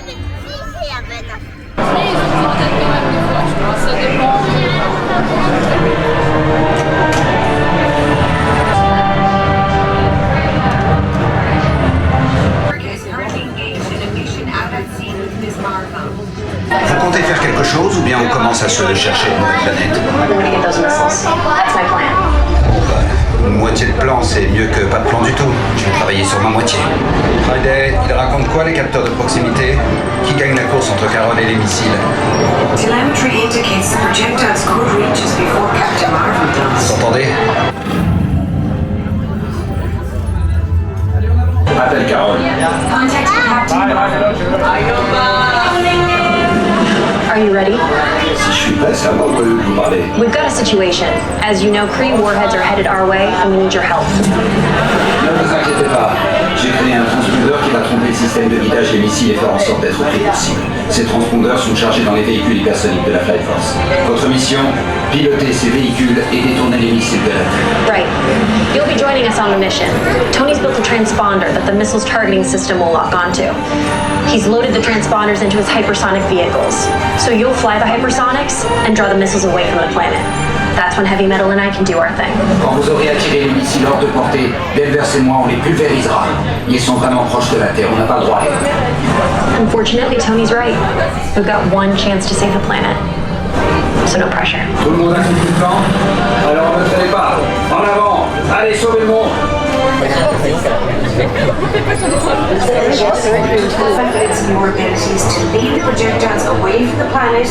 Vous comptez faire quelque chose ou bien on commence à se chercher une nouvelle planète? Une moitié de plan, c'est mieux que pas de plan du tout. Je vais travailler sur ma moitié. Friday, il raconte quoi les capteurs de proximité? Qui gagne la course entre Carole et les missiles? Telemetry indicates the projectiles could reach us before Captain Marvel does. Vous entendez? Appelle Carole. Contact Captain Marvel. Are you ready? Si je suis prêt, c'est à moi que vous parlez. We've got a situation. As you know, Kree warheads are headed our way, and we need your help. Ne vous inquiétez pas. J'ai créé un transpondeur qui va tromper le système de guidage des missiles et faire en sorte d'être au plus possible. Ces transpondeurs sont chargés dans les véhicules hypersoniques de la Flight Force. Votre mission, piloter ces véhicules et détourner les missiles de la Terre. Right. You'll be joining us on the mission. Tony's built a transponder that the missile's targeting system will lock onto. He's loaded the transponders into his hypersonic vehicles. So you'll fly the hypersonics and draw the missiles away from the planet. That's when Heavy Metal and I can do our thing. Quand vous aurez attiré les missiles hors de portée, Delvers et moi, on les pulvérisera. Ils sont vraiment proches de la Terre, on n'a pas le droit à l'erreur. Unfortunately, Tony's right. We've got one chance to save the planet. So no pressure. Tout le monde a compris le plan? Alors ne traînez pas. En avant. Allez, sauvez le monde. Perfects your abilities to lead the projectiles away from the planet.